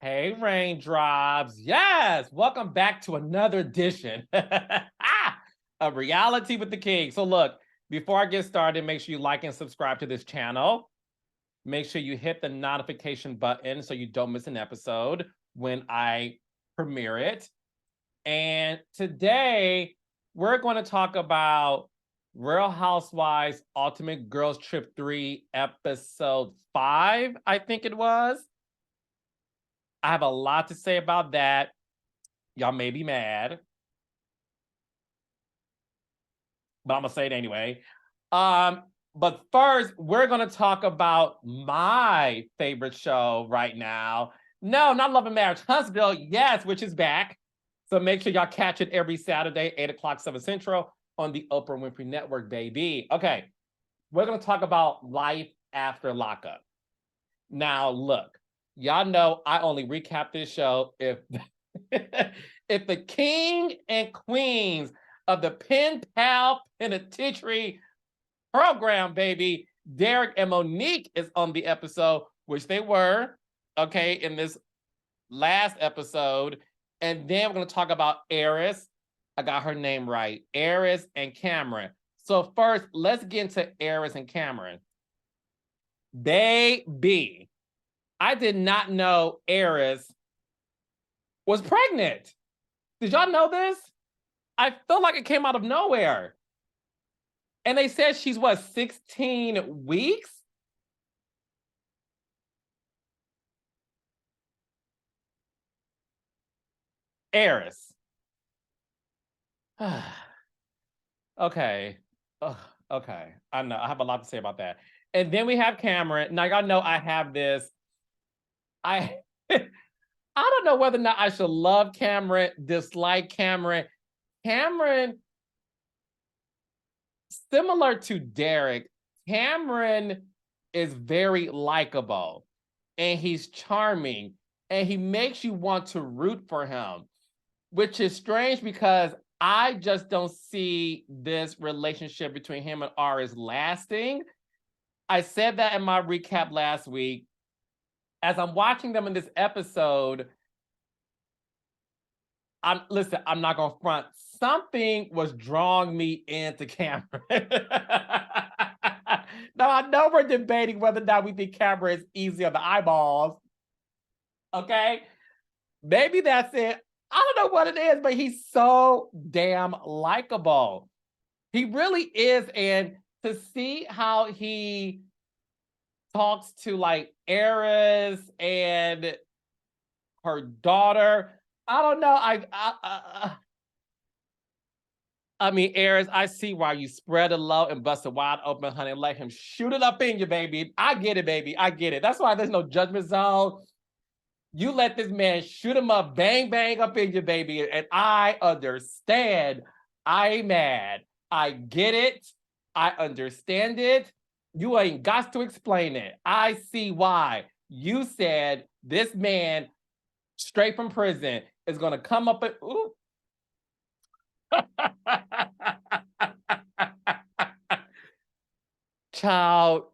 Hey, Raindrops. Yes, welcome back to another edition of Reality with the King. So look, before I get started, make sure you like and subscribe to this channel. Make sure you hit the notification button so you don't miss an episode when I premiere it. And today, we're going to talk about Real Housewives Ultimate Girls Trip 3, Episode 5, I think it was. I have a lot to say about that. Y'all may be mad, but I'm gonna say it anyway. But first, we're gonna talk about my favorite show right now. No, not Love and Marriage, Huntsville, yes, which is back. So make sure y'all catch it every Saturday, 8 o'clock, 7 Central on the Oprah Winfrey Network, baby. Okay, we're gonna talk about life after Lockup. Now, look, y'all know I only recap this show if if the king and queens of the Pen Pal Penitentiary program, baby, Derek and Monique is on the episode, which they were, okay, in this last episode. And then we're going to talk about Eris. I got her name right. Eris and Cameron. So first, let's get into Eris and Cameron. Baby, I did not know Eris was pregnant. Did y'all know this? I feel like it came out of nowhere. And they said she's what, 16 weeks? Eris. Okay. Okay. I know. I have a lot to say about that. And then we have Cameron. Now, y'all know I have this. I I don't know whether or not I should love Cameron, dislike Cameron. Cameron, similar to Derek, Cameron is very likable and he's charming and he makes you want to root for him, which is strange because I just don't see this relationship between him and Aris lasting. I said that in my recap last week. As I'm watching them in this episode, I'm not gonna front. Something was drawing me into Cameron. Now I know we're debating whether or not we think Cameron is easy on the eyeballs. Okay, maybe that's it. I don't know what it is, but he's so damn likable. He really is, and to see how he talks to like Eris and her daughter. I don't know. I mean, Eris, I see why you spread it low and bust it wide open, honey. Let him shoot it up in you, baby. I get it, baby. I get it. That's why there's no judgment zone. You let this man shoot him up, bang, bang up in you, baby. And I understand. I ain't mad. I get it. I understand it. You ain't got to explain it. I see why. You said this man straight from prison is going to come up and, ooh. Child,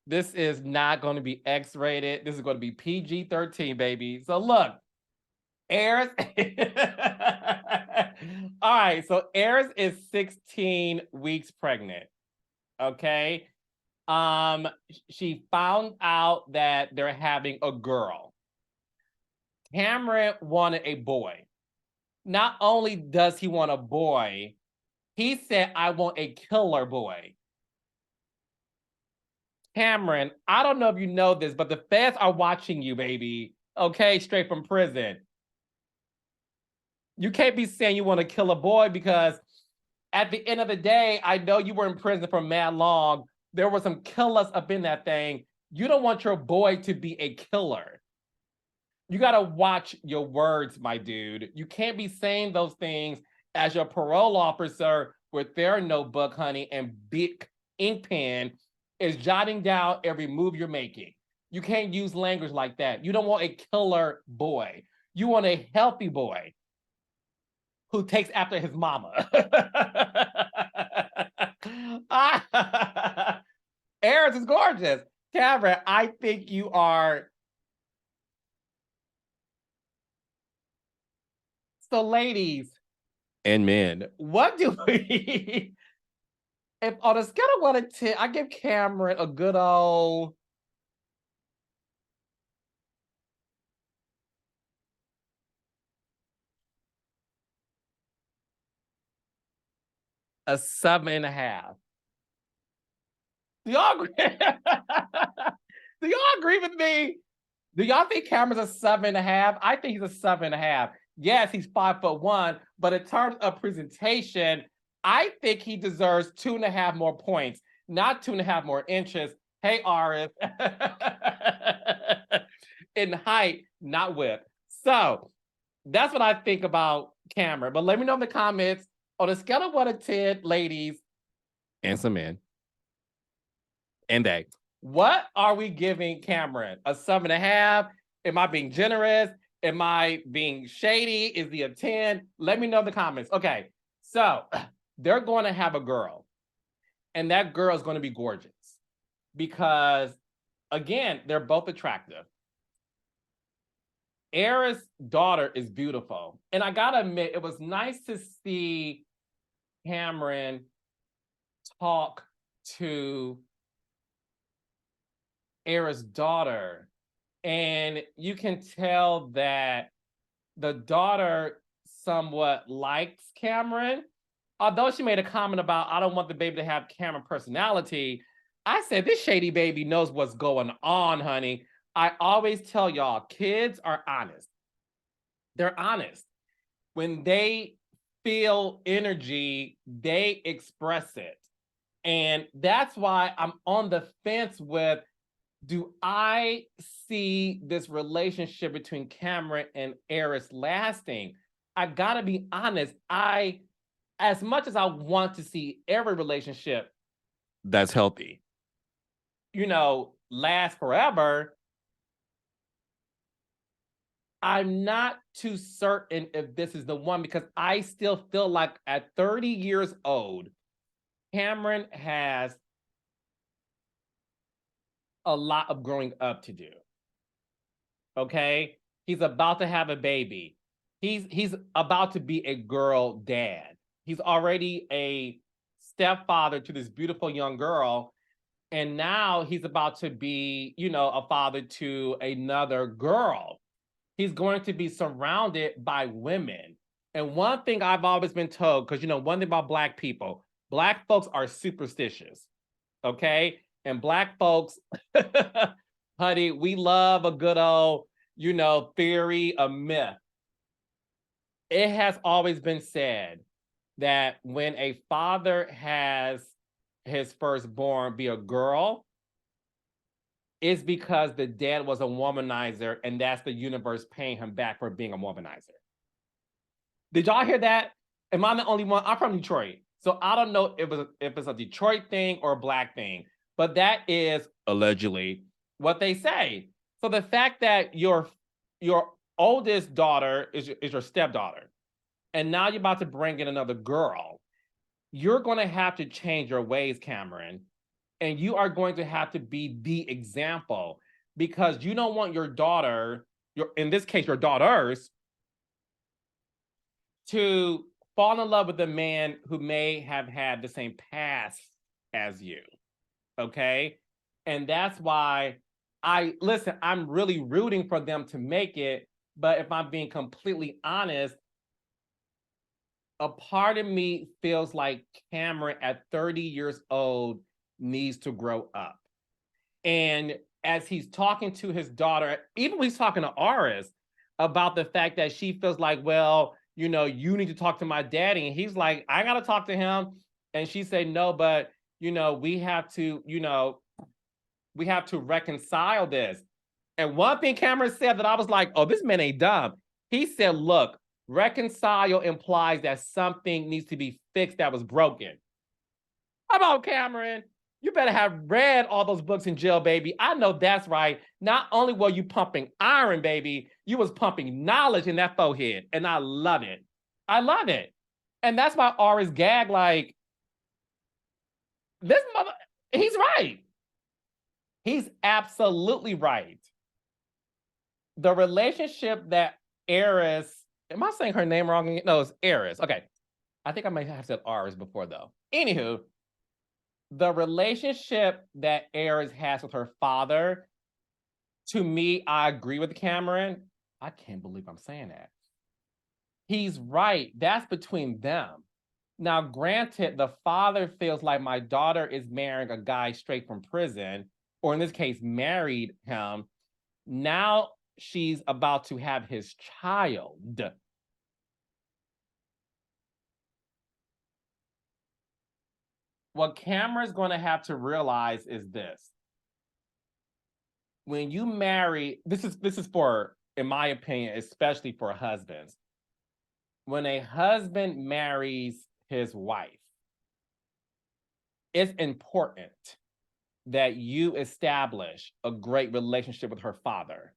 this is not going to be X-rated. This is going to be PG-13, baby. So look, Eris. All right, so Eris is 16 weeks pregnant. Okay. She found out that they're having a girl. Cameron wanted a boy. Not only does he want a boy, he said, I want a killer boy. Cameron, I don't know if you know this, but the feds are watching you, baby. Okay, straight from prison. You can't be saying you want to kill a boy because at the end of the day, I know you were in prison for mad long. There were some killers up in that thing. You don't want your boy to be a killer. You got to watch your words, my dude. You can't be saying those things as your parole officer with their notebook, honey, and big ink pen is jotting down every move you're making. You can't use language like that. You don't want a killer boy. You want a healthy boy who takes after his mama. Eris is gorgeous. Cameron, I think you are So, ladies and men, what do we? If on a scale of 1 to 10, I give Cameron a good old a 7.5. Do y'all agree? Do y'all agree with me? Do y'all think Cameron's a 7.5? I think he's a 7.5. Yes, he's 5'1", but in terms of presentation, I think he deserves 2.5 more points, not 2.5 more inches. Hey, Arif. In height, not width. So that's what I think about Cameron. But let me know in the comments on a scale of 1 to 10, ladies, and some men, and they. What are we giving Cameron? A 7.5? Am I being generous? Am I being shady? Is he a 10? Let me know in the comments. Okay, so they're going to have a girl, and that girl is going to be gorgeous because, again, they're both attractive. Eris' daughter is beautiful, and I gotta admit, it was nice to see Cameron talk to Eris' daughter, and you can tell that the daughter somewhat likes Cameron. Although she made a comment about, I don't want the baby to have Cameron personality, I said, this shady baby knows what's going on, honey. I always tell y'all, kids are honest. They're honest. When they feel energy, they express it. And that's why I'm on the fence with, do I see this relationship between Cameron and Eris lasting? I gotta be honest. As much as I want to see every relationship that's healthy, last forever, I'm not too certain if this is the one, because I still feel like at 30 years old, Cameron has a lot of growing up to do. Okay? He's about to have a baby. He's about to be a girl dad. He's already a stepfather to this beautiful young girl. And now he's about to be, a father to another girl. He's going to be surrounded by women. And one thing I've always been told, because, one thing about Black people, Black folks are superstitious. Okay? And Black folks, honey, we love a good old, theory, a myth. It has always been said that when a father has his firstborn be a girl, it's because the dad was a womanizer, and that's the universe paying him back for being a womanizer. Did y'all hear that? Am I the only one? I'm from Detroit, so I don't know if it's a Detroit thing or a Black thing, but that is allegedly what they say. So the fact that your oldest daughter is your stepdaughter, and now you're about to bring in another girl, you're going to have to change your ways, Cameron. And you are going to have to be the example, because you don't want your daughter, in this case, your daughters, to fall in love with a man who may have had the same past as you. Okay? And that's why I'm really rooting for them to make it. But if I'm being completely honest, a part of me feels like Cameron at 30 years old needs to grow up. And as he's talking to his daughter, even when he's talking to Aris about the fact that she feels like, well, you need to talk to my daddy. And he's like, I got to talk to him. And she said, no, but, we have to reconcile this. And one thing Cameron said that I was like, oh, this man ain't dumb. He said, look, reconcile implies that something needs to be fixed that was broken. How about Cameron? You better have read all those books in jail, baby. I know that's right. Not only were you pumping iron, baby, you was pumping knowledge in that forehead. And I love it. I love it. And that's why Aris gag like, this mother, he's right. He's absolutely right. The relationship that Eris Am I saying her name wrong? No, it's Eris. Okay. I think I might have said Aris before, though. Anywho, the relationship that Eris has with her father, to me, I agree with Cameron. I can't believe I'm saying that. He's right. That's between them. Now, granted, the father feels like my daughter is marrying a guy straight from prison, or in this case, married him. Now she's about to have his child. What Cameron's going to have to realize is this. When you marry, this is for, in my opinion, especially for husbands. When a husband marries his wife, it's important that you establish a great relationship with her father,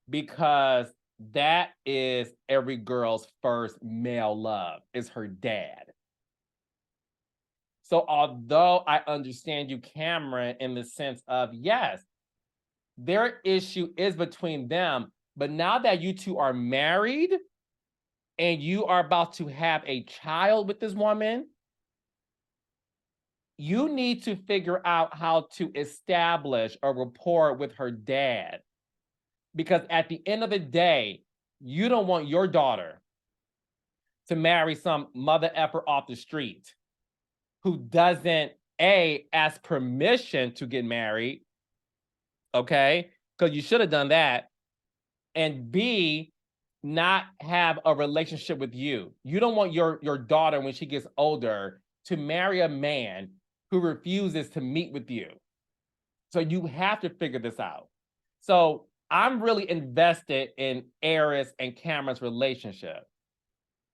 because that is every girl's first male love, is her dad. So although I understand you, Cameron, in the sense of, yes, their issue is between them, but now that you two are married and you are about to have a child with this woman, you need to figure out how to establish a rapport with her dad. Because at the end of the day, you don't want your daughter to marry some mother effer off the street who doesn't, A, ask permission to get married, okay? Because you should have done that. And B, not have a relationship with you. You don't want your daughter, when she gets older, to marry a man who refuses to meet with you. So you have to figure this out. So I'm really invested in Eris and Cameron's relationship,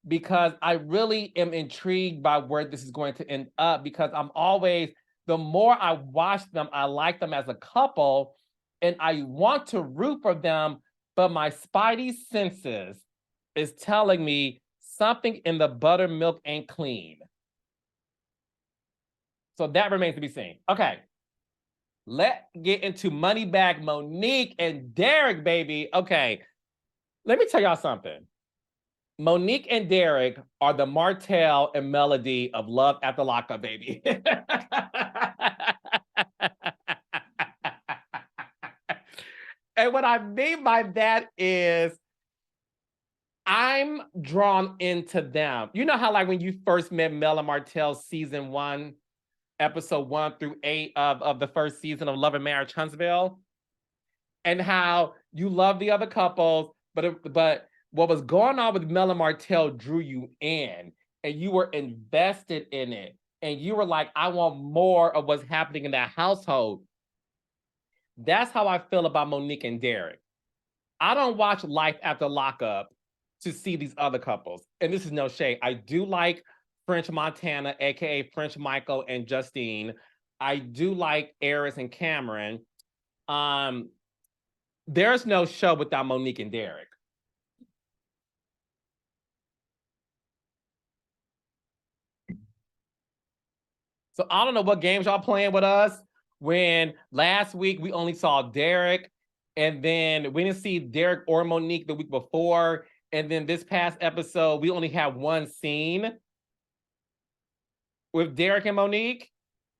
because I really am intrigued by where this is going to end up, because I'm always, the more I watch them, I like them as a couple and I want to root for them, but my spidey senses is telling me something in the buttermilk ain't clean. So that remains to be seen. Okay. Let's get into Moneybag Monique and Derek, baby. Okay. Let me tell y'all something. Monique and Derek are the Martell and Melody of Love After Lockup, baby. And what I mean by that is I'm drawn into them. You know how, like, when you first met Mel and Martell season 1, episode 1 through 8 of the first season of Love and Marriage Huntsville, and how you love the other couples, but what was going on with Mel and Martell drew you in, and you were invested in it, and you were like, I want more of what's happening in that household. That's how I feel about Monique and Derek. I don't watch Life After Lockup to see these other couples, and this is no shade. I do like French Montana, aka French Michael and Justine. I do like Eris and Cameron. There's no show without Monique and Derek. So I don't know what games y'all playing with us, when last week we only saw Derek, and then we didn't see Derek or Monique the week before, and then this past episode we only have one scene with Derek and Monique,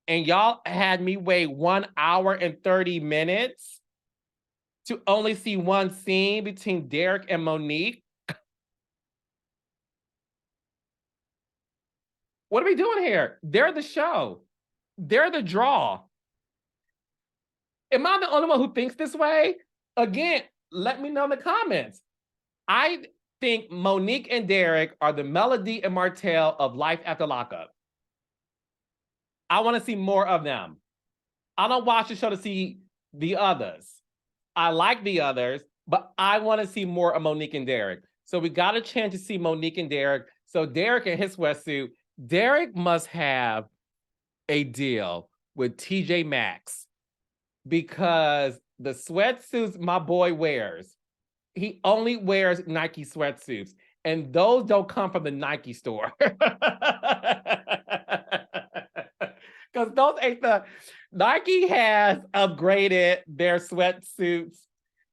and y'all had me wait 1 hour and 30 minutes to only see one scene between Derek and Monique. What are we doing here? They're the show. They're the draw. Am I the only one who thinks this way? Again, let me know in the comments. I think Monique and Derek are the Melody and Martell of Life After Lockup. I want to see more of them. I don't watch the show to see the others. I like the others, but I want to see more of Monique and Derek. So we got a chance to see Monique and Derek. So Derek in his sweatsuit, Derek must have a deal with TJ Maxx, because the sweatsuits my boy wears, he only wears Nike sweatsuits, and those don't come from the Nike store. Because those ain't the, Nike has upgraded their sweatsuits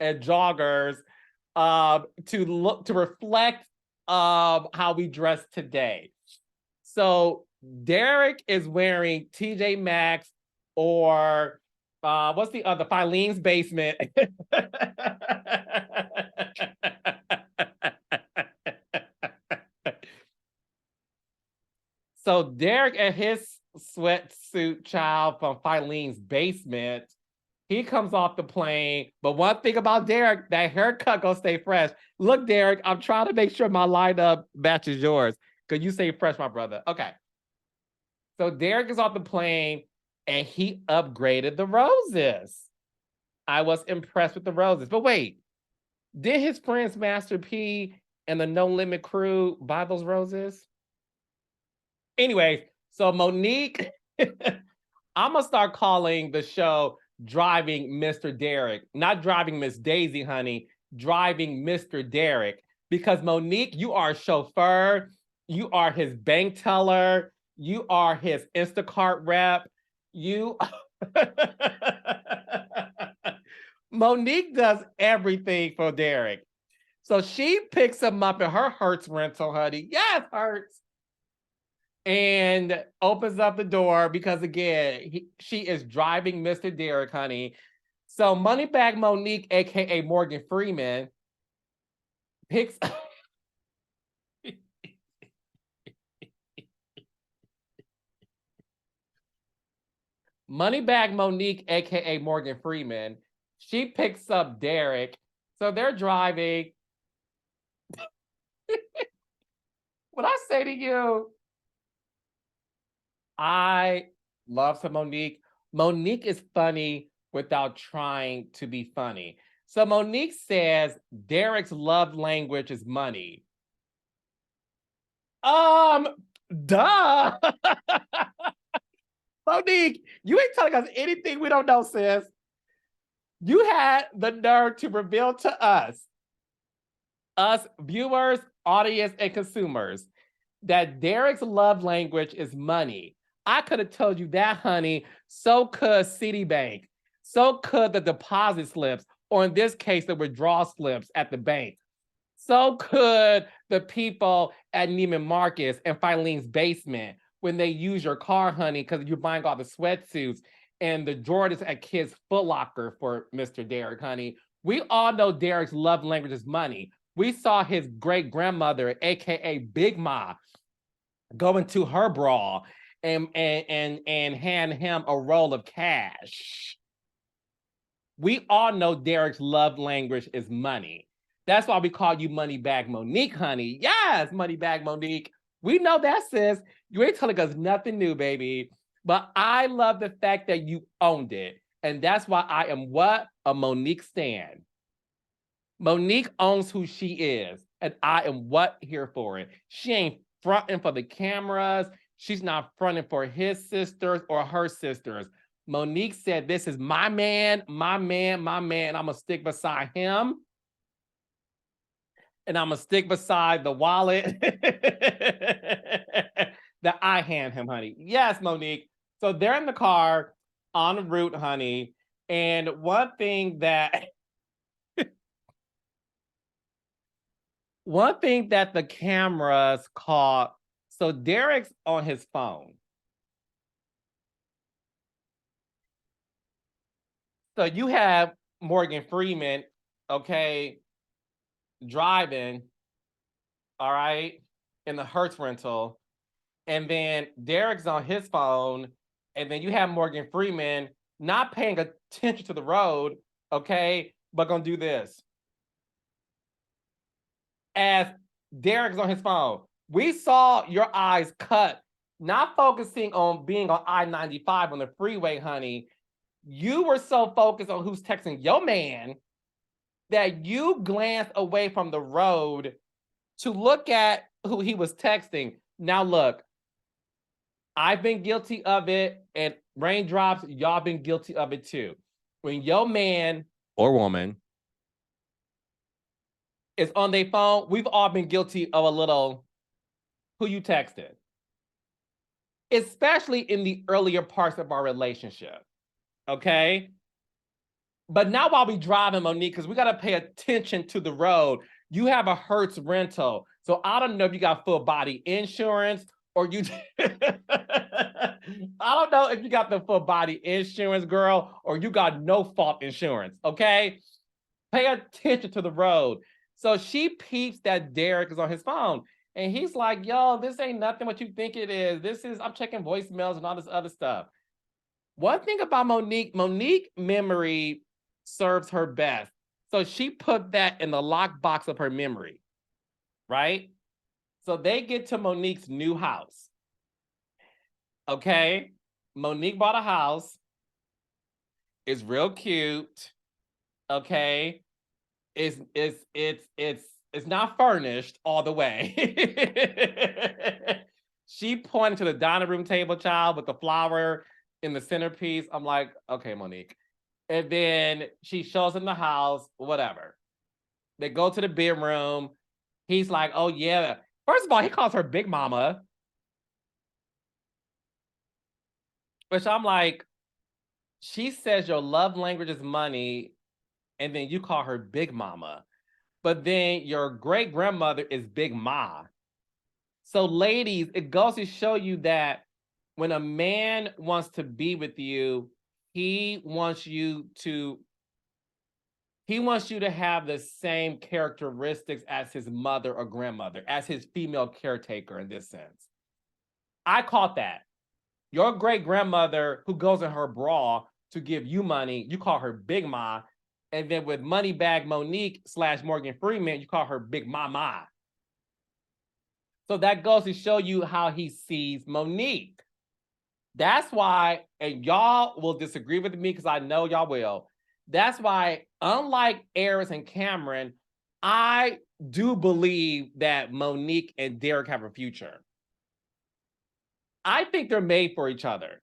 and joggers to reflect how we dress today. So Derek is wearing TJ Maxx or what's the other? Filene's Basement. So Derek and his sweatsuit child from Filene's Basement, he comes off the plane. But one thing about Derek, that haircut gonna stay fresh. Look, Derek, I'm trying to make sure my lineup matches yours. Because you say fresh, my brother. Okay. So Derek is off the plane and he upgraded the roses. I was impressed with the roses. But wait, did his friends Master P and the No Limit crew buy those roses? Anyways, so Monique, I'm gonna start calling the show Driving Mr. Derek, not Driving Miss Daisy, honey, Driving Mr. Derek, because Monique, you are a chauffeur, you are his bank teller, you are his Instacart rep, you. Monique does everything for Derek. So she picks him up in her Hertz rental, honey. Yes, Hertz. And opens up the door because, again, she is driving Mr. Derek, honey. So Moneybag Monique, a.k.a. Morgan Freeman, picks... Moneybag Monique, a.k.a. Morgan Freeman, she picks up Derek. So they're driving. When I say to you, I love some Monique. Monique is funny without trying to be funny. So Monique says Derek's love language is money. Duh. Monique, you ain't telling us anything we don't know, sis. You had the nerve to reveal to us viewers, audience, and consumers, that Derek's love language is money. I could have told you that, honey. So could Citibank. So could the deposit slips, or in this case, the withdrawal slips at the bank. So could the people at Neiman Marcus and Filene's Basement when they use your car, honey, because you're buying all the sweatsuits and the Jordans at Kids Foot Locker for Mr. Derek, honey. We all know Derek's love language is money. We saw his great grandmother, aka Big Ma, go into her bra and hand him a roll of cash. We all know Derek's love language is money. That's why we call you Moneybag Monique, honey. Yes, Moneybag Monique. We know that, sis. You ain't telling us nothing new, baby. But I love the fact that you owned it. And that's why I am what? A Monique stan. Monique owns who she is. And I am what? Here for it. She ain't fronting for the cameras. She's not fronting for his sisters or her sisters. Monique said, this is my man, my man, my man. I'm going to stick beside him. And I'm going to stick beside the wallet that I hand him, honey. Yes, Monique. So they're in the car en route, honey. And one thing that the cameras caught, so Derek's on his phone. So you have Morgan Freeman, okay, driving, all right, in the Hertz rental. And then Derek's on his phone. And then you have Morgan Freeman not paying attention to the road, okay, but gonna do this. As Derek's on his phone, we saw your eyes cut, not focusing on being on I-95 on the freeway, honey. You were so focused on who's texting your man that you glanced away from the road to look at who he was texting. Now, look, I've been guilty of it, and Reigndrops, y'all been guilty of it too. When your man or woman is on their phone, we've all been guilty of a little who you texted, especially in the earlier parts of our relationship, okay? But now while we driving, Monique, because we got to pay attention to the road, you have a Hertz rental. So I don't know if you got full body insurance or you, I don't know if you got the full body insurance, girl, or you got no fault insurance, okay? Pay attention to the road. So she peeps that Derek is on his phone. And he's like, yo, this ain't nothing what you think it is. I'm checking voicemails and all this other stuff. One thing about Monique memory serves her best. So she put that in the lockbox of her memory, right? So they get to Monique's new house. Okay. Monique bought a house. It's real cute. Okay. It's not furnished all the way. She pointed to the dining room table, child, with the flower in the centerpiece. I'm like, okay, Monique. And then she shows him the house, whatever. They go to the bedroom. He's like, oh, yeah. First of all, he calls her Big Mama. Which I'm like, she says your love language is money, and then you call her Big Mama. But then your great grandmother is Big Ma. So, ladies, it goes to show you that when a man wants to be with you, he wants you to have the same characteristics as his mother or grandmother, as his female caretaker in this sense. I caught that. Your great grandmother who goes in her bra to give you money, you call her Big Ma. And then with Moneybag Monique / Morgan Freeman, you call her Big Mama. So that goes to show you how he sees Monique. That's why, and y'all will disagree with me because I know y'all will. That's why, unlike Eris and Cameron, I do believe that Monique and Derek have a future. I think they're made for each other.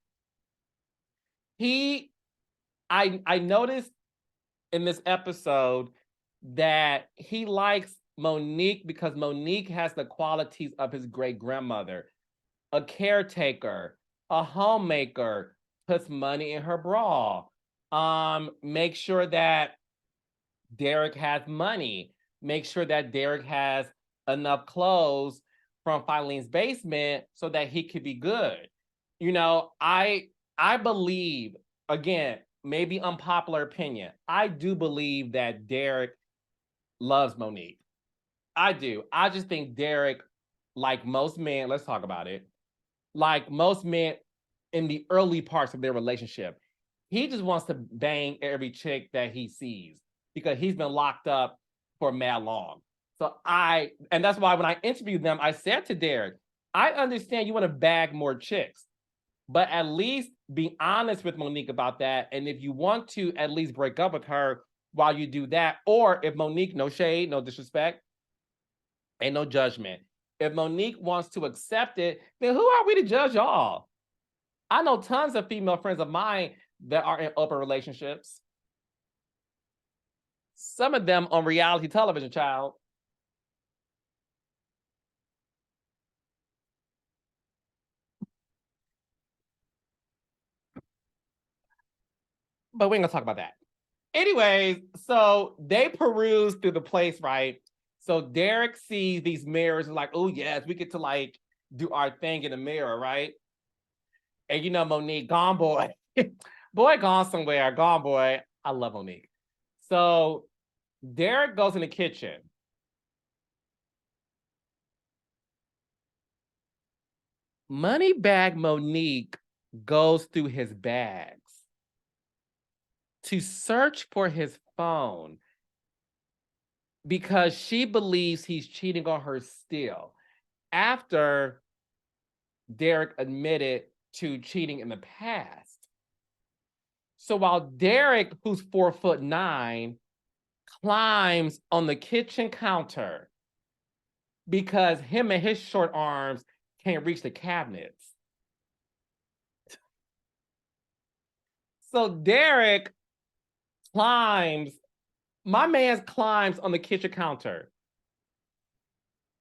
I noticed in this episode that he likes Monique because Monique has the qualities of his great grandmother, a caretaker, a homemaker, puts money in her bra, make sure that Derek has money, make sure that Derek has enough clothes from Filene's basement so that he could be good. You know, I believe, again, maybe unpopular opinion, I do believe that Derek loves Monique. I do. I just think Derek, like most men, let's talk about it. Like most men in the early parts of their relationship, he just wants to bang every chick that he sees because he's been locked up for mad long. So and that's why when I interviewed them, I said to Derek, I understand you want to bag more chicks, but at least be honest with Monique about that. And if you want to at least break up with her while you do that, or if Monique, no shade, no disrespect, and no judgment. If Monique wants to accept it, then who are we to judge y'all? I know tons of female friends of mine that are in open relationships. Some of them on reality television, child. But we ain't gonna talk about that. Anyways, so they peruse through the place, right? So Derek sees these mirrors and like, oh yes, we get to like do our thing in the mirror, right? And you know, Monique, gone boy. Boy gone somewhere, gone boy. I love Monique. So Derek goes in the kitchen. Moneybag Monique goes through his bags to search for his phone because she believes he's cheating on her still after Derek admitted to cheating in the past. So while Derek, who's 4'9", climbs on the kitchen counter because him and his short arms can't reach the cabinets. So Derek climbs, my man climbs on the kitchen counter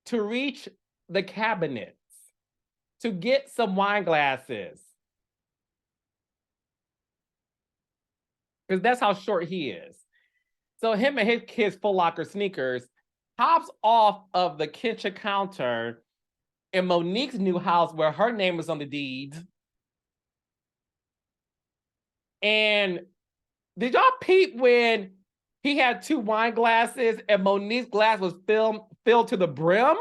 to reach the cabinets, to get some wine glasses. because that's how short he is. So him and his kids' Foot Locker sneakers hops off of the kitchen counter in Monique's new house where her name was on the deed. And did y'all peep when he had 2 wine glasses and Monique's glass was filled to the brim?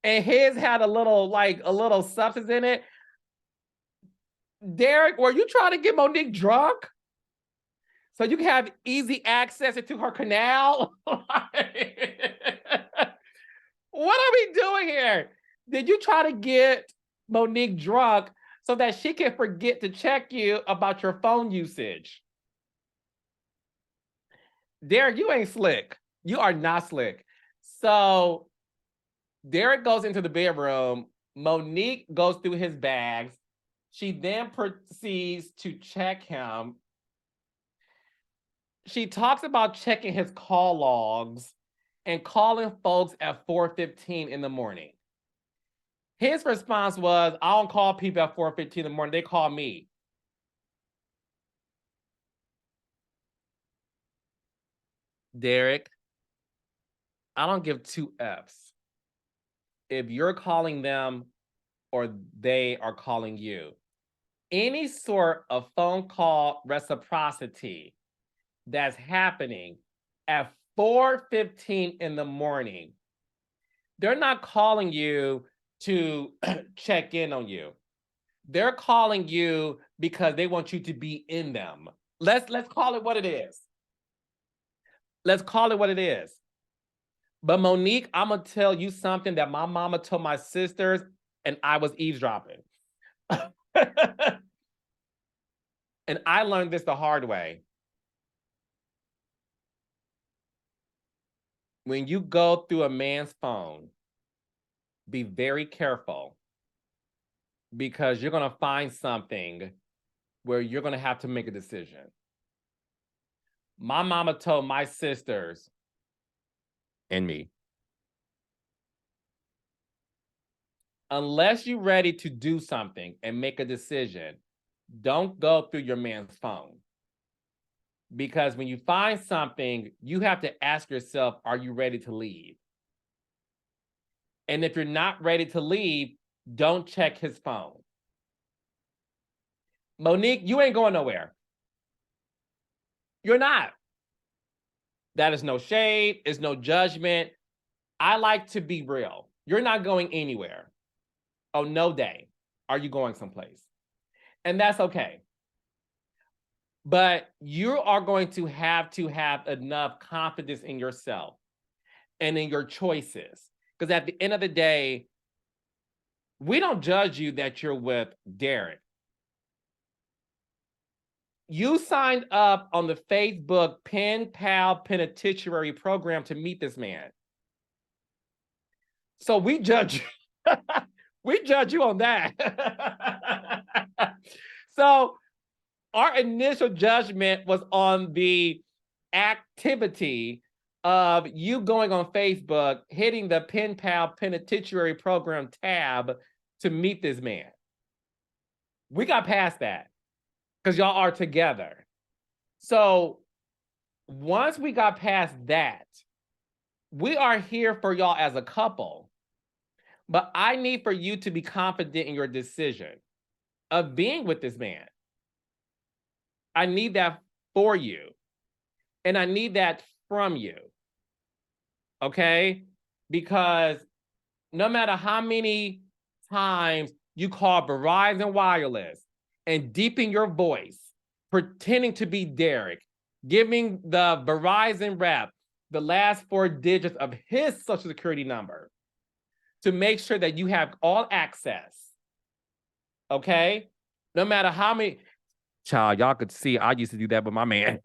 And his had a little substance in it. Derek, were you trying to get Monique drunk so you can have easy access into her canal? What are we doing here? Did you try to get Monique drunk so that she can forget to check you about your phone usage? Derek, you ain't slick. You are not slick. So Derek goes into the bedroom. Monique goes through his bags. She then proceeds to check him. She talks about checking his call logs and calling folks at 4:15 in the morning. His response was, I don't call people at 4:15 in the morning. They call me. Derek, I don't give 2 Fs if you're calling them or they are calling you. Any sort of phone call reciprocity that's happening at 4:15 in the morning, they're not calling you to check in on you. They're calling you because they want you to be in them. Let's call it what it is. Let's call it what it is. But Monique, I'm gonna tell you something that my mama told my sisters, and I was eavesdropping. And I learned this the hard way. When you go through a man's phone, be very careful because you're going to find something where you're going to have to make a decision. My mama told my sisters And me. unless you're ready to do something and make a decision, don't go through your man's phone. Because when you find something, you have to ask yourself, are you ready to leave? And if you're not ready to leave, don't check his phone. Monique, you ain't going nowhere. You're not. That is no shade. It's no judgment. I like to be real. You're not going anywhere. Oh, no day are you going someplace. And that's okay. But you are going to have enough confidence in yourself and in your choices. Because at the end of the day, we don't judge you that you're with Derek. You signed up on the Facebook Pen Pal Penitentiary program to meet this man. So we judge you. We judge you on that. So our initial judgment was on the activity of you going on Facebook, hitting the Pen Pal Penitentiary Program tab to meet this man. We got past that because y'all are together. So once we got past that, we are here for y'all as a couple. But I need for you to be confident in your decision of being with this man. I need that for you. And I need that from you. Okay? Because no matter how many times you call Verizon Wireless and deepen your voice, pretending to be Derek, giving the Verizon rep the last 4 digits of his social security number to make sure that you have all access. Okay? No matter how many... Child, y'all could see I used to do that with my man.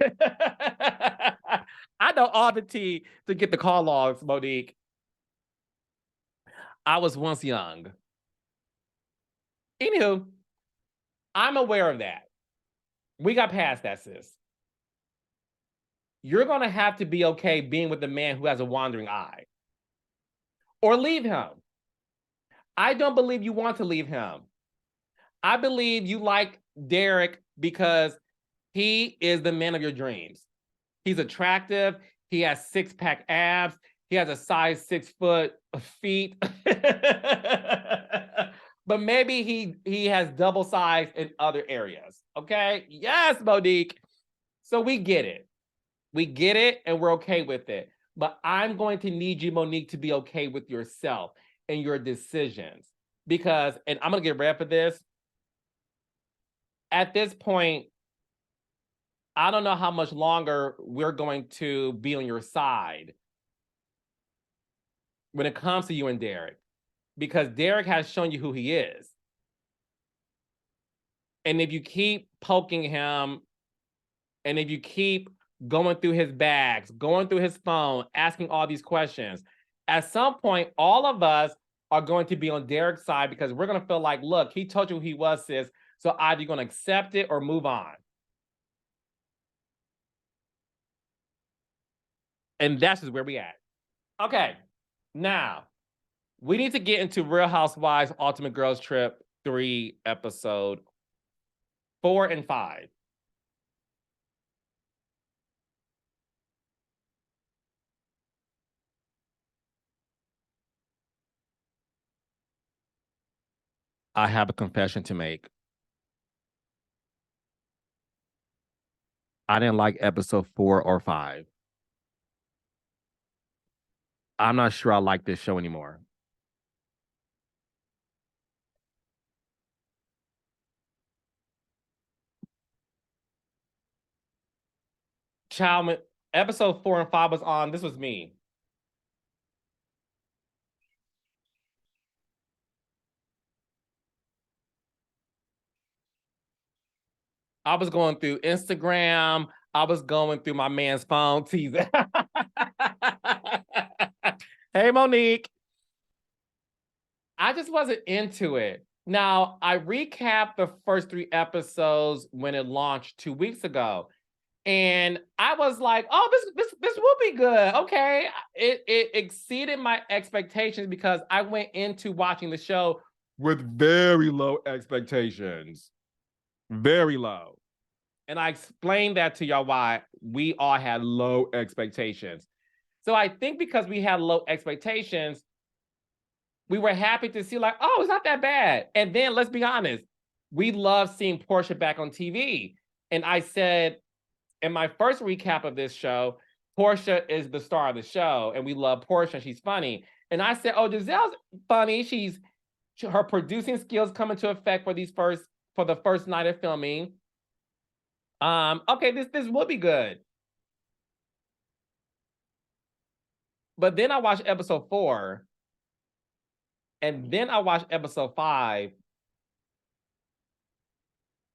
I know all the tea to get the call logs, Monique. I was once young. Anywho, I'm aware of that. We got past that, sis. You're going to have to be okay being with a man who has a wandering eye. Or leave him. I don't believe you want to leave him. I believe you like Derek because he is the man of your dreams. He's attractive. He has six-pack abs. He has a size 6 foot feet. But maybe he has double size in other areas. Okay. Yes, Monique. So we get it. We get it and we're okay with it. But I'm going to need you, Monique, to be okay with yourself and your decisions. Because, and I'm going to get ready for this. At this point, I don't know how much longer we're going to be on your side when it comes to you and Derek, because Derek has shown you who he is. And if you keep poking him, and if you keep going through his bags, going through his phone, asking all these questions, at some point, all of us are going to be on Derek's side because we're going to feel like, look, he told you who he was, sis. So either you're going to accept it or move on. And that's just where we at. Okay, now we need to get into Real Housewives Ultimate Girls Trip 3, episode 4 and 5. I have a confession to make. I didn't like episode 4 or 5. I'm not sure I like this show anymore. Child, episode 4 and 5 was on. This was me. I was going through Instagram. I was going through my man's phone teasing. Hey, Monique. I just wasn't into it. Now, I recapped the first 3 episodes when it launched 2 weeks ago. And I was like, oh, this will be good. Okay. It exceeded my expectations because I went into watching the show with very low expectations. Very low. And I explained that to y'all why we all had low expectations. So I think because we had low expectations, we were happy to see like, oh, it's not that bad. And then let's be honest, we love seeing Portia back on TV. And I said in my first recap of this show, Portia is the star of the show, and we love Portia. She's funny. And I said, oh, Gizelle's funny. Her producing skills come into effect for the first night of filming. Okay, this will be good. But then I watched episode 4, and then I watched episode 5,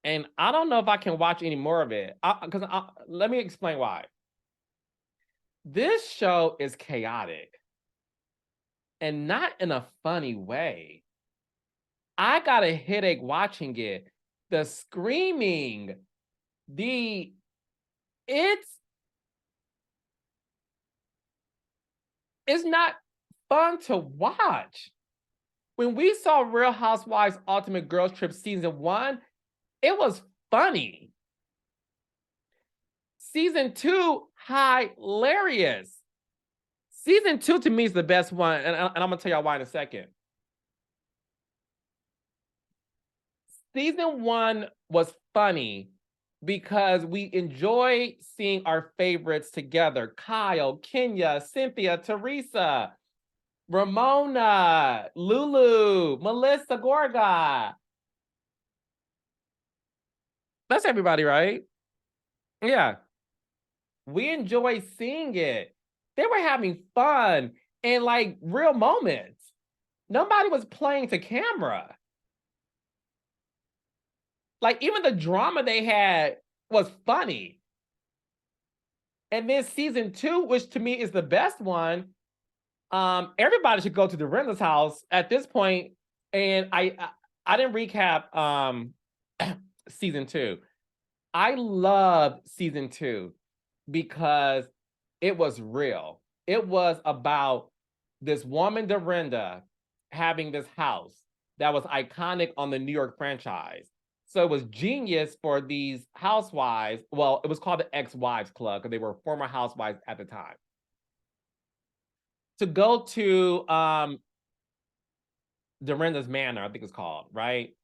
and I don't know if I can watch any more of it. Let me explain why. This show is chaotic, and not in a funny way. I got a headache watching it. The screaming, it's not fun to watch. When we saw Real Housewives Ultimate Girls Trip season 1, it was funny. Season 2, hilarious. Season 2 to me is the best one, and I'm gonna tell y'all why in a second. Season 1 was funny because we enjoy seeing our favorites together. Kyle, Kenya, Cynthia, Teresa, Ramona, Lulu, Melissa, Gorga. That's everybody, right? Yeah. We enjoy seeing it. They were having fun and like real moments. Nobody was playing to camera. Like even the drama they had was funny. And then season 2, which to me is the best one, everybody should go to Dorinda's house at this point. And I didn't recap season 2. I loved season 2 because it was real. It was about this woman, Dorinda, having this house. that was iconic on the New York franchise. So it was genius for these housewives. Well, it was called the Ex-Wives Club because they were former housewives at the time. To go to Dorinda's Manor, I think it's called, right?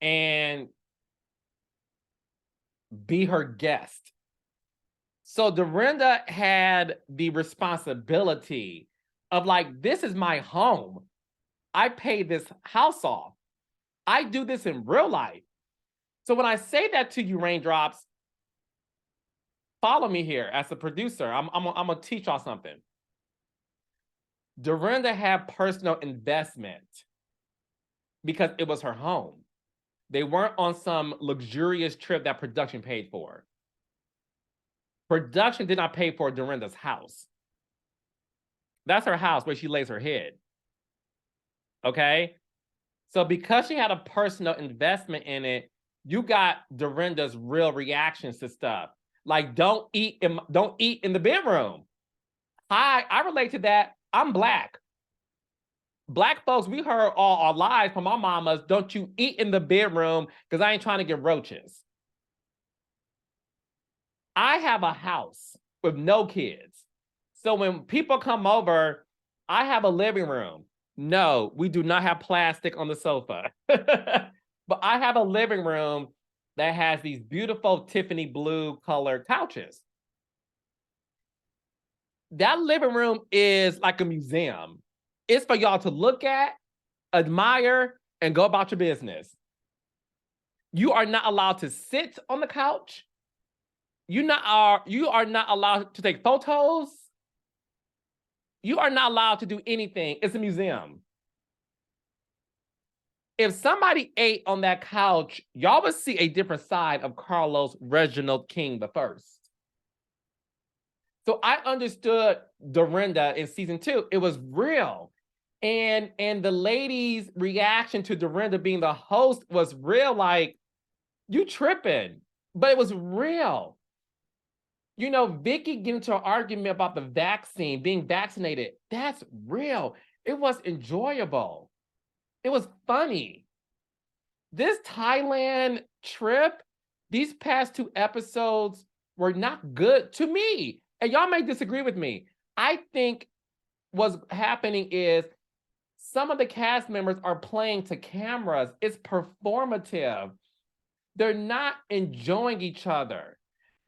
And be her guest. So Dorinda had the responsibility of like, this is my home. I pay this house off. I do this in real life. So when I say that to you, Reigndrops, follow me here as a producer. I'm gonna teach y'all something. Dorinda had personal investment because it was her home. They weren't on some luxurious trip that production paid for. Production did not pay for Dorinda's house. That's her house where she lays her head. Okay? So because she had a personal investment in it, you got Dorinda's real reactions to stuff. Like, don't eat in the bedroom. I relate to that. I'm Black. Black folks, we heard all our lives from our mamas, don't you eat in the bedroom because I ain't trying to get roaches. I have a house with no kids. So when people come over, I have a living room. No, we do not have plastic on the sofa. But I have a living room that has these beautiful Tiffany blue colored couches. That living room is like a museum. It's for y'all to look at, admire, and go about your business. You are not allowed to sit on the couch. You are not allowed to take photos. You are not allowed to do anything. It's a museum. If somebody ate on that couch, y'all would see a different side of Carlos Reginald King the First. So I understood Dorinda in season 2. It was real. And the ladies' reaction to Dorinda being the host was real, like, you tripping. But it was real. You know, Vicky getting into an argument about the vaccine, being vaccinated. That's real. It was enjoyable. It was funny. This Thailand trip, these past 2 episodes were not good to me. And y'all may disagree with me. I think what's happening is some of the cast members are playing to cameras. It's performative. They're not enjoying each other.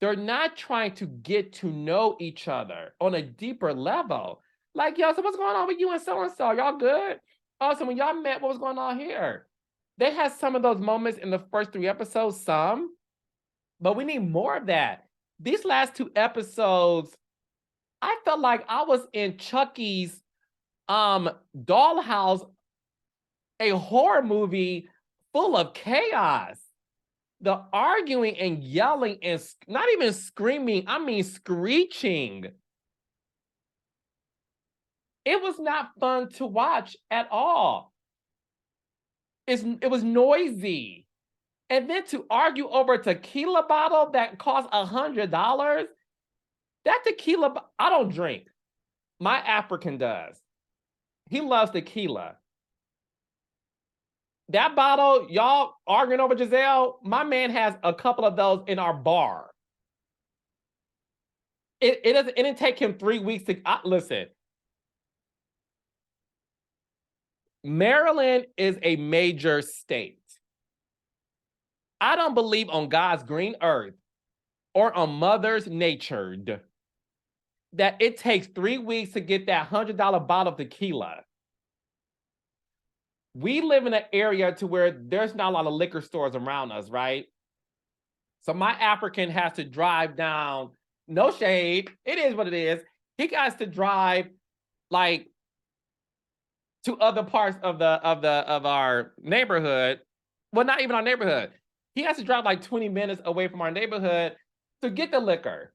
They're not trying to get to know each other on a deeper level. Like, yo, so what's going on with you and so-and-so? Y'all good? Oh, so when y'all met, what was going on here? They had some of those moments in the first 3 episodes, some, but we need more of that. These last 2 episodes, I felt like I was in Chucky's dollhouse, a horror movie full of chaos. The arguing and yelling and not even screaming, I mean screeching. It was not fun to watch at all. It was noisy. And then to argue over a tequila bottle that cost $100, that tequila, I don't drink. My African does. He loves tequila. That bottle, y'all arguing over Gizelle, my man has a couple of those in our bar. It didn't take him 3 weeks to, listen. Maryland is a major state. I don't believe on God's green earth or on Mother's Nature that it takes 3 weeks to get that $100 bottle of tequila. We live in an area to where there's not a lot of liquor stores around us, right? So my African has to drive down, no shade, it is what it is. He has to drive like to other parts of our neighborhood. Well, not even our neighborhood. He has to drive like 20 minutes away from our neighborhood to get the liquor.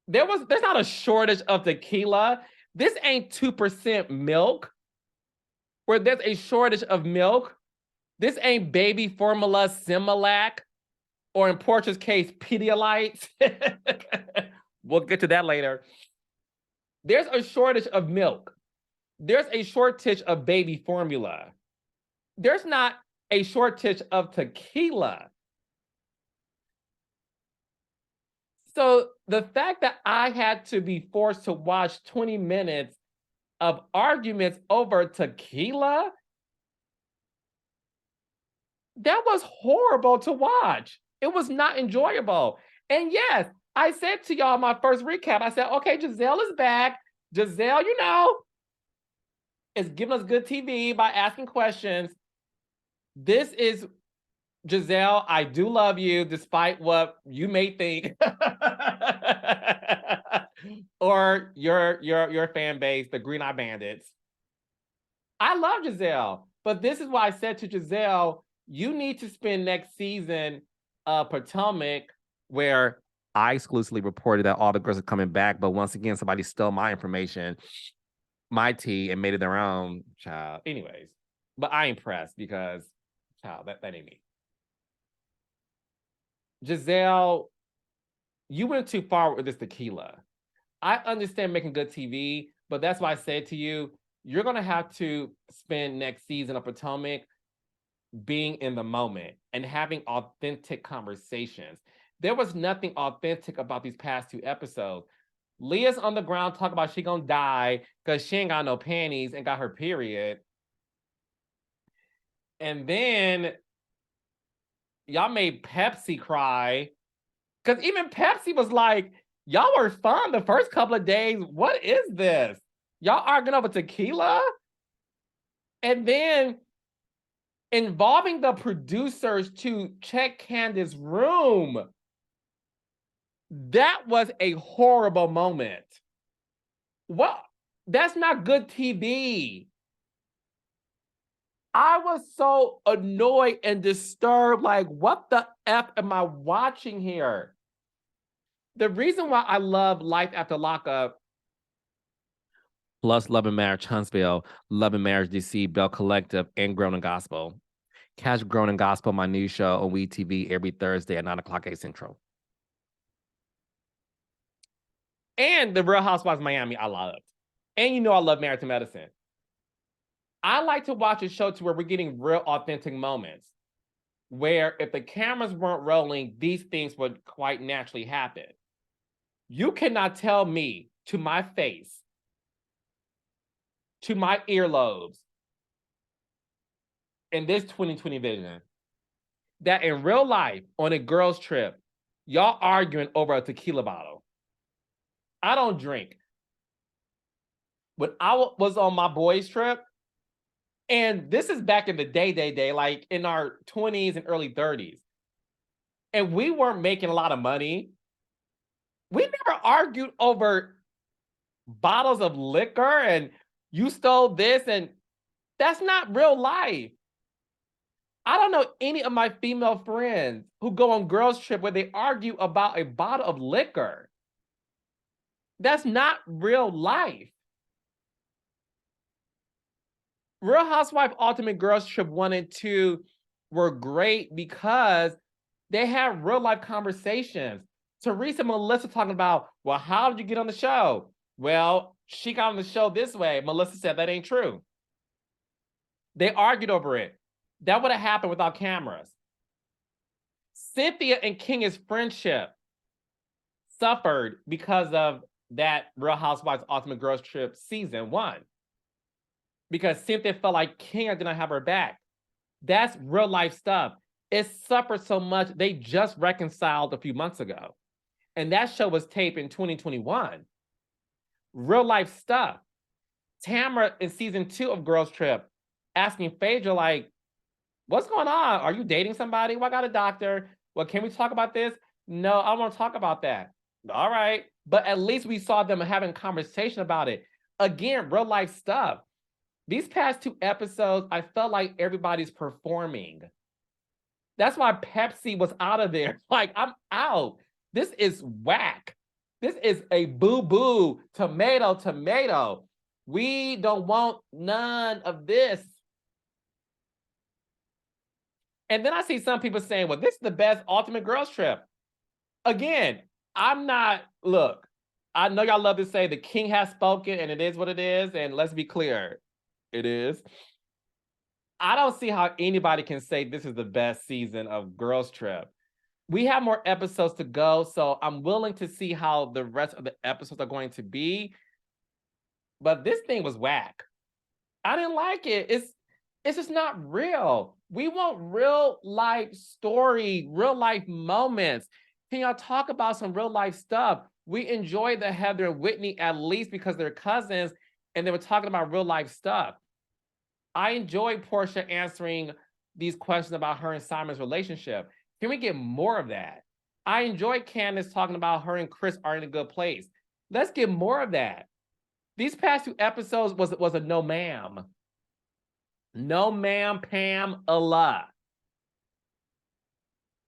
There's not a shortage of tequila. This ain't 2% milk where there's a shortage of milk. This ain't baby formula Similac or in Portia's case, Pedialyte. We'll get to that later. There's a shortage of milk. There's a shortage of baby formula. there's not a shortage of tequila. So the fact that I had to be forced to watch 20 minutes of arguments over tequila, that was horrible to watch. It was not enjoyable. And yes, I said to y'all my first recap, I said, okay, Gizelle is back. Gizelle, is giving us good TV by asking questions. This is Gizelle. I do love you, despite what you may think, or your fan base, the Green Eye Bandits. I love Gizelle, but this is why I said to Gizelle, you need to spend next season Potomac, where I exclusively reported that all the girls are coming back, but once again, somebody stole my information, my tea, and made it their own, child. Anyways, but I ain't pressed because, child, that ain't me. Gizelle, you went too far with this tequila. I understand making good TV, but that's why I said to you, you're going to have to spend next season of Potomac being in the moment and having authentic conversations. There was nothing authentic about these past 2 episodes. Leah's on the ground talking about she gonna die because she ain't got no panties and got her period. And then y'all made Pepsi cry. Because even Pepsi was like, y'all were fun the first couple of days. What is this? Y'all arguing over tequila? And then involving the producers to check Candiace's room. That was a horrible moment. What? That's not good TV. I was so annoyed and disturbed. Like, what the F am I watching here? The reason why I love Life After Lockup, plus Love and Marriage Huntsville, Love and Marriage DC, Bell Collective, and Grown and Gospel. Catch Grown and Gospel, my new show on WeTV every Thursday at 9 o'clock 8 Central. And The Real Housewives of Miami, I loved. And I love Married to Medicine. I like to watch a show to where we're getting real authentic moments, where if the cameras weren't rolling, these things would quite naturally happen. You cannot tell me to my face, to my earlobes, in this 2020 vision, that in real life, on a girls' trip, y'all arguing over a tequila bottle. I don't drink. When I was on my boys' trip, and this is back in the day, like in our 20s and early 30s, and we weren't making a lot of money, we never argued over bottles of liquor and you stole this, and that's not real life. I don't know any of my female friends who go on girls' trip where they argue about a bottle of liquor. That's not real life. Real Housewife Ultimate Girls Trip 1 and 2 were great because they had real life conversations. Teresa and Melissa talking about, well, how did you get on the show? Well, she got on the show this way. Melissa said that ain't true. They argued over it. That would have happened without cameras. Cynthia and King's friendship suffered because of that Real Housewives Ultimate Girls Trip season 1. Because Cynthia felt like King did not have her back. That's real life stuff. It suffered so much, they just reconciled a few months ago. And that show was taped in 2021. Real life stuff. Tamara in season 2 of Girls Trip asking Phaedra, like, what's going on? Are you dating somebody? Well, I got a doctor. Well, can we talk about this? No, I don't want to talk about that. All right. But at least we saw them having a conversation about it. Again, real life stuff. These past 2 episodes, I felt like everybody's performing. That's why Pepsi was out of there. Like, I'm out. This is whack. This is a boo-boo, tomato. We don't want none of this. And then I see some people saying, well, this is the best Ultimate Girls Trip. Again, look, I know y'all love to say the king has spoken and it is what it is. And let's be clear, it is. I don't see how anybody can say this is the best season of Girls Trip. We have more episodes to go, so I'm willing to see how the rest of the episodes are going to be. But this thing was whack. I didn't like it. It's just not real. We want real life story, real life moments. Can y'all talk about some real life stuff? We enjoy the Heather and Whitney at least because they're cousins and they were talking about real life stuff. I enjoyed Portia answering these questions about her and Simon's relationship. Can we get more of that? I enjoyed Candiace talking about her and Chris are in a good place. Let's get more of that. These past 2 episodes was a no ma'am. No ma'am, Pam, Allah.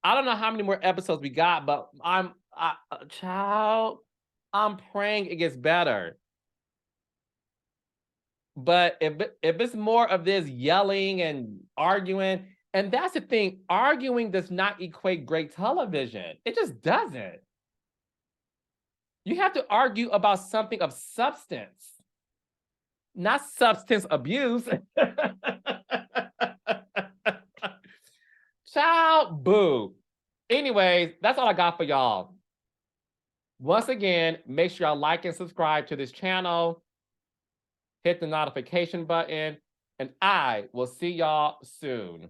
I don't know how many more episodes we got, but child, I'm praying it gets better. But if it's more of this yelling and arguing, and that's the thing, arguing does not equate great television. It just doesn't. You have to argue about something of substance, not substance abuse. Child, boo. Anyways, that's all I got for y'all. Once again, make sure y'all like and subscribe to this channel. Hit the notification button, and I will see y'all soon.